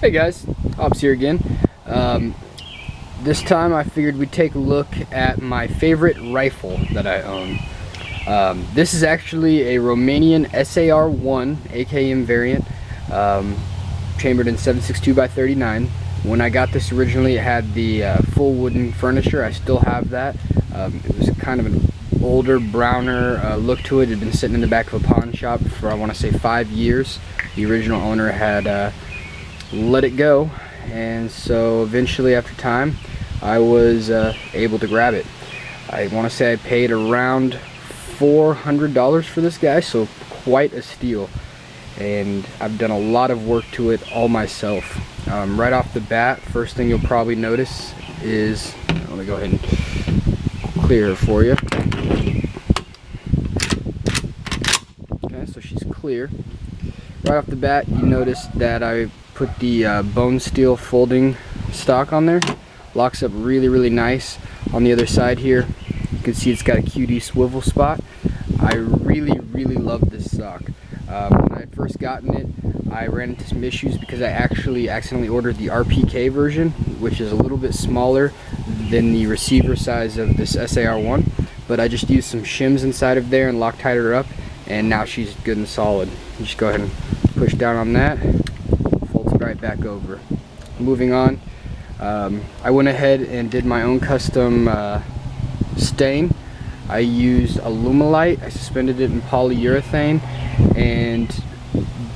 Hey guys, Hobbs here again. This time I figured we'd take a look at my favorite rifle that I own. This is actually a Romanian SAR-1 AKM variant, chambered in 7.62x39. When I got this originally, it had the full wooden furniture. I still have that. It was kind of an older, browner look to it. It had been sitting in the back of a pawn shop for, I want to say, 5 years. The original owner had let it go, and so eventually after time I was able to grab it. I want to say I paid around $400 for this guy, so quite a steal, and I've done a lot of work to it all myself. Right off the bat, first thing you'll probably notice is, let me go ahead and clear her for you. Okay, so she's clear. Right off the bat, you notice that I put the bone steel folding stock on there. Locks up really nice. On the other side here, you can see it's got a QD swivel spot. I really love this stock. When I had first gotten it, I ran into some issues because I actually accidentally ordered the RPK version, which is a little bit smaller than the receiver size of this SAR-1, but I just used some shims inside of there and Loctited her up, and now she's good and solid. You just go ahead and push down on that, folds right back over. Moving on, I went ahead and did my own custom stain. I used Alumilite. I suspended it in polyurethane and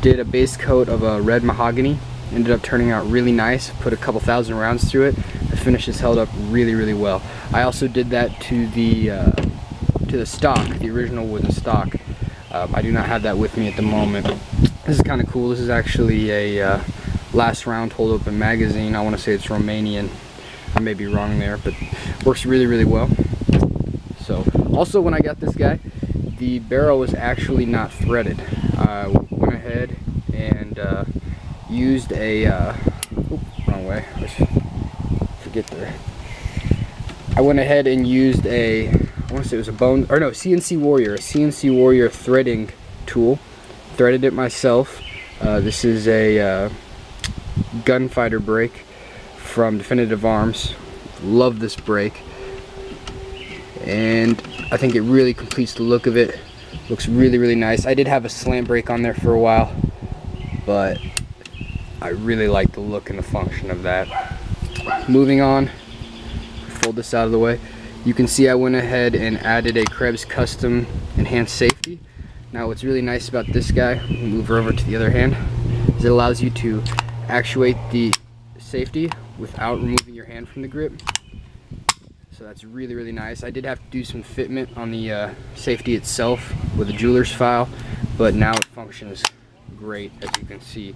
did a base coat of a red mahogany. Ended up turning out really nice. Put a couple thousand rounds through it. The finish has held up really well. I also did that to the stock, the original wooden stock. I do not have that with me at the moment. This is kind of cool. This is actually a last round hold open magazine. I want to say it's Romanian. I may be wrong there, but works really well. So also, when I got this guy, the barrel was actually not threaded. I went ahead and used a wrong way. Let's forget there. I went ahead and used a, I want to say it was a CNC Warrior threading tool. Threaded it myself. This is a gunfighter brake from Definitive Arms. Love this brake, and I think it really completes the look of it. Looks really nice. I did have a slant brake on there for a while, but I really like the look and the function of that. Moving on, fold this out of the way. You can see I went ahead and added a Krebs custom enhanced safety. Now what's really nice about this guy, move her over to the other hand, is it allows you to actuate the safety without removing your hand from the grip. So that's really nice. I did have to do some fitment on the safety itself with a jeweler's file, but now it functions great, as you can see.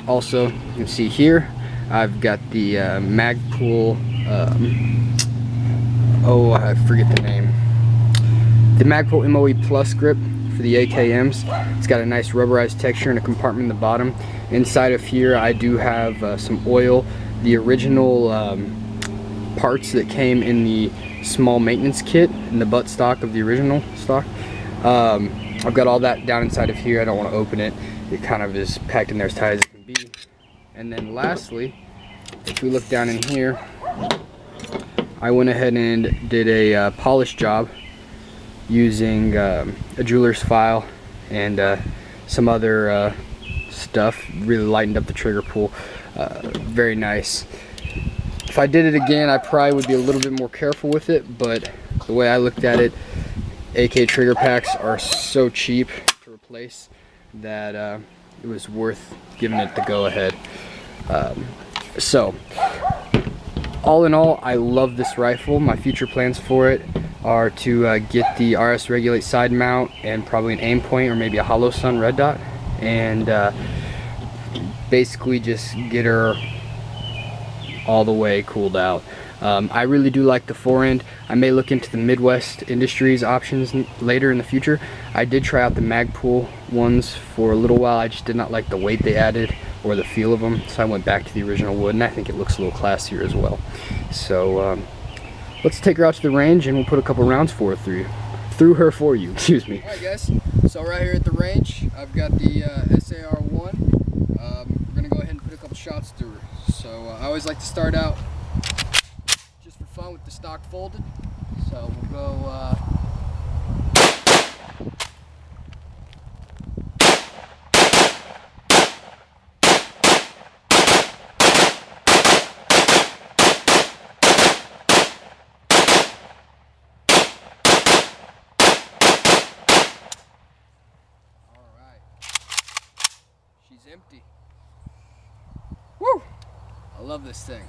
Also, you can see here, I've got the Magpul, oh, I forget the name. The Magpul MOE Plus grip for the AKMs. It's got a nice rubberized texture and a compartment in the bottom. Inside of here I do have some oil. The original parts that came in the small maintenance kit in the butt stock of the original stock. I've got all that down inside of here. I don't want to open it. It kind of is packed in there as tight as it can be. And then lastly, if we look down in here, I went ahead and did a polish job using a jeweler's file and some other stuff. Really lightened up the trigger pull. Very nice. If I did it again, I probably would be a little bit more careful with it, but the way I looked at it, AK trigger packs are so cheap to replace that it was worth giving it the go-ahead. So all in all, I love this rifle. My future plans for it are to get the RS Regulate side mount and probably an aim point or maybe a Hollow Sun red dot, and basically just get her all the way cooled out. I really do like the forend. I may look into the Midwest Industries options later in the future. I did try out the Magpul ones for a little while. I just did not like the weight they added or the feel of them, so I went back to the original wood, and I think it looks a little classier as well. So let's take her out to the range and we'll put a couple rounds through her for you. Excuse me. Alright guys, so right here at the range I've got the SAR-1. We're gonna go ahead and put shots through her. So I always like to start out just for fun with the stock folded. So we'll go she's empty. Woo! I love this thing.